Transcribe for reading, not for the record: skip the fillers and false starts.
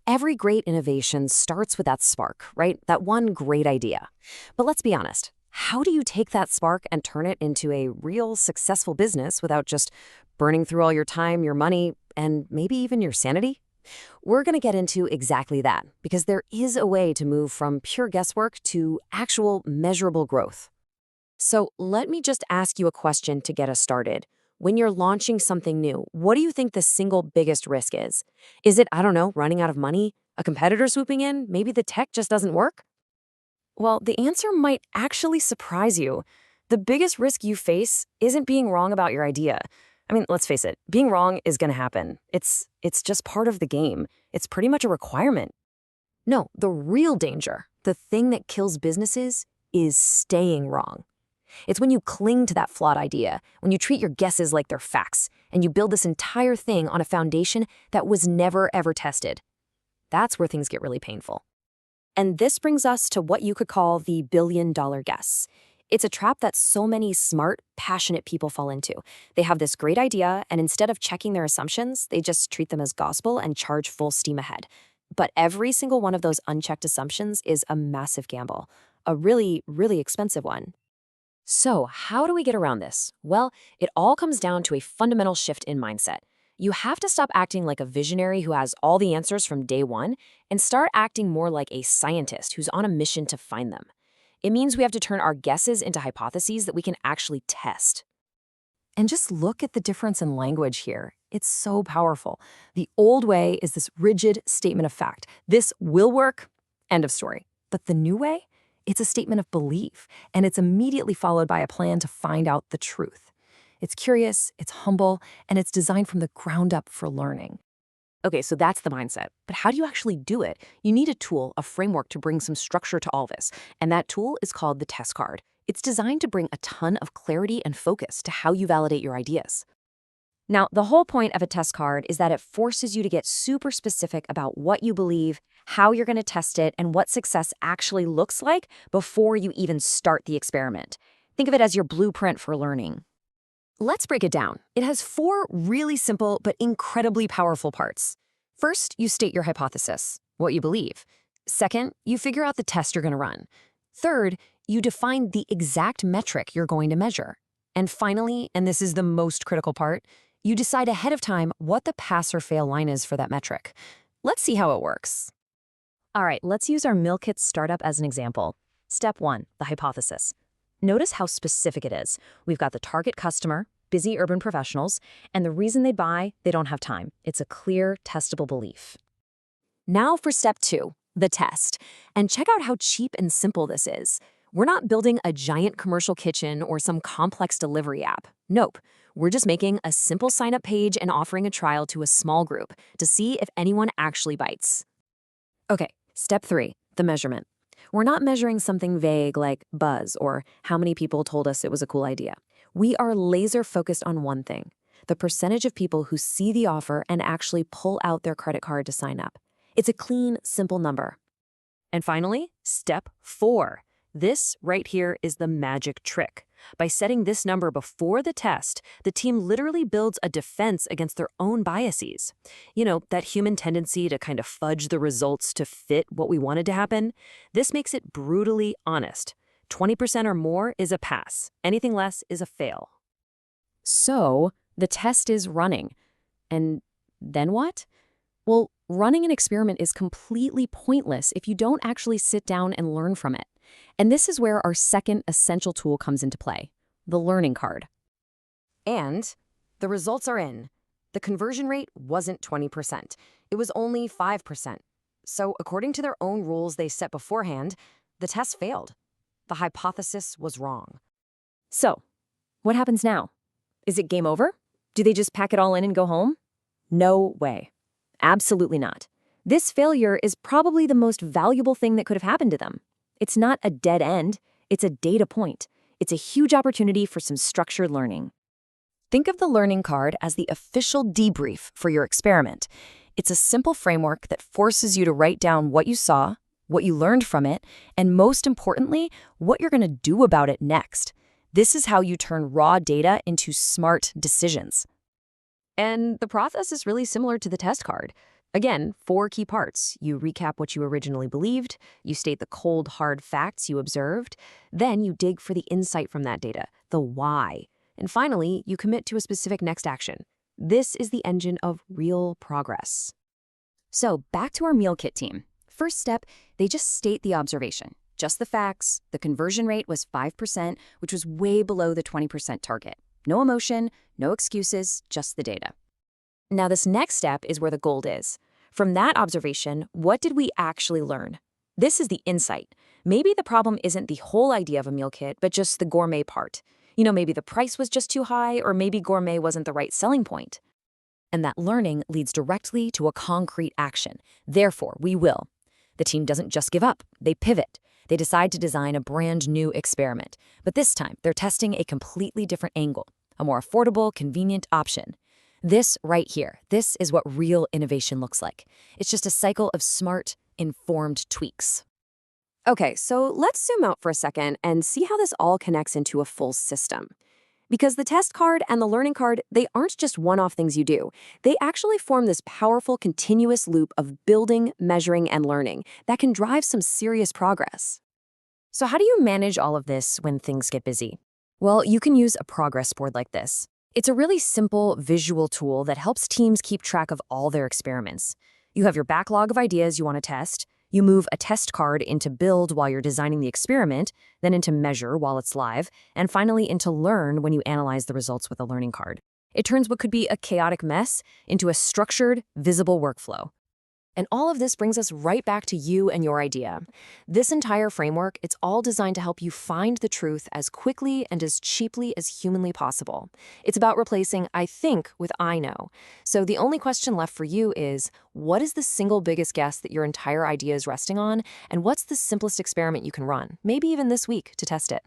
Every great innovation starts with that spark, right? That one great idea. But let's be honest, how do you take that spark and turn it into a real successful business without just burning through all your time, your money, and maybe even your sanity? We're going to get into exactly that, because there is a way to move from pure guesswork to actual measurable growth. So let me just ask you a question to get us started. When you're launching something new, what do you think the single biggest risk is? Is it, I don't know, running out of money? A competitor swooping in? Maybe the tech just doesn't work? Well, the answer might actually surprise you. The biggest risk you face isn't being wrong about your idea. I mean, let's face it, being wrong is going to happen. It's just part of the game. It's pretty much a requirement. No, the real danger, the thing that kills businesses, is staying wrong. It's when you cling to that flawed idea, when you treat your guesses like they're facts, and you build this entire thing on a foundation that was never, ever tested. That's where things get really painful. And this brings us to what you could call the billion-dollar guess. It's a trap that so many smart, passionate people fall into. They have this great idea, and instead of checking their assumptions, they just treat them as gospel and charge full steam ahead. But every single one of those unchecked assumptions is a massive gamble, a really, really expensive one. So, how do we get around this? Well, it all comes down to a fundamental shift in mindset. You have to stop acting like a visionary who has all the answers from day one and start acting more like a scientist who's on a mission to find them. It means we have to turn our guesses into hypotheses that we can actually test. And just look at the difference in language here. It's so powerful. The old way is this rigid statement of fact. This will work, end of story. But the new way? It's a statement of belief, and it's immediately followed by a plan to find out the truth. It's curious, it's humble, and it's designed from the ground up for learning. Okay, so that's the mindset. But how do you actually do it? You need a tool, a framework to bring some structure to all this. And that tool is called the test card. It's designed to bring a ton of clarity and focus to how you validate your ideas. Now, the whole point of a test card is that it forces you to get super specific about what you believe, how you're going to test it, and what success actually looks like before you even start the experiment. Think of it as your blueprint for learning. Let's break it down. It has 4 really simple but incredibly powerful parts. First, you state your hypothesis, what you believe. Second, you figure out the test you're going to run. Third, you define the exact metric you're going to measure. And finally, and this is the most critical part, you decide ahead of time what the pass or fail line is for that metric. Let's see how it works. All right, let's use our meal kit startup as an example. Step 1, the hypothesis. Notice how specific it is. We've got the target customer, busy urban professionals, and the reason they buy, they don't have time. It's a clear, testable belief. Now for step 2, the test. And check out how cheap and simple this is. We're not building a giant commercial kitchen or some complex delivery app. Nope. We're just making a simple sign-up page and offering a trial to a small group to see if anyone actually bites. Okay, step 3, the measurement. We're not measuring something vague like buzz or how many people told us it was a cool idea. We are laser-focused on one thing, the percentage of people who see the offer and actually pull out their credit card to sign up. It's a clean, simple number. And finally, step 4. This right here is the magic trick. By setting this number before the test, the team literally builds a defense against their own biases. You know, that human tendency to kind of fudge the results to fit what we wanted to happen. This makes it brutally honest. 20% or more is a pass. Anything less is a fail. So, the test is running. And then what? Well, running an experiment is completely pointless if you don't actually sit down and learn from it. And this is where our second essential tool comes into play, the learning card. And the results are in. The conversion rate wasn't 20%. It was only 5%. So according to their own rules they set beforehand, the test failed. The hypothesis was wrong. So, what happens now? Is it game over? Do they just pack it all in and go home? No way. Absolutely not. This failure is probably the most valuable thing that could have happened to them. It's not a dead end, it's a data point. It's a huge opportunity for some structured learning. Think of the learning card as the official debrief for your experiment. It's a simple framework that forces you to write down what you saw, what you learned from it, and most importantly, what you're going to do about it next. This is how you turn raw data into smart decisions. And the process is really similar to the test card. Again, 4 key parts. You recap what you originally believed, you state the cold, hard facts you observed, then you dig for the insight from that data, the why. And finally, you commit to a specific next action. This is the engine of real progress. So back to our meal kit team. First step, they just state the observation. Just the facts. The conversion rate was 5%, which was way below the 20% target. No emotion, no excuses, just the data. Now this next step is where the gold is. From that observation, what did we actually learn? This is the insight. Maybe the problem isn't the whole idea of a meal kit, but just the gourmet part. Maybe the price was just too high, or maybe gourmet wasn't the right selling point. And that learning leads directly to a concrete action. Therefore, we will. The team doesn't just give up, they pivot. They decide to design a brand new experiment. But this time, they're testing a completely different angle, a more affordable, convenient option. This right here, this is what real innovation looks like. It's just a cycle of smart, informed tweaks. Okay, so let's zoom out for a second and see how this all connects into a full system. Because the test card and the learning card, they aren't just one-off things you do. They actually form this powerful, continuous loop of building, measuring, and learning that can drive some serious progress. So how do you manage all of this when things get busy? Well, you can use a progress board like this. It's a really simple visual tool that helps teams keep track of all their experiments. You have your backlog of ideas you want to test. You move a test card into build while you're designing the experiment, then into measure while it's live, and finally into learn when you analyze the results with a learning card. It turns what could be a chaotic mess into a structured, visible workflow. And all of this brings us right back to you and your idea. This entire framework, it's all designed to help you find the truth as quickly and as cheaply as humanly possible. It's about replacing I think with I know. So the only question left for you is, what is the single biggest guess that your entire idea is resting on? And what's the simplest experiment you can run, maybe even this week, to test it?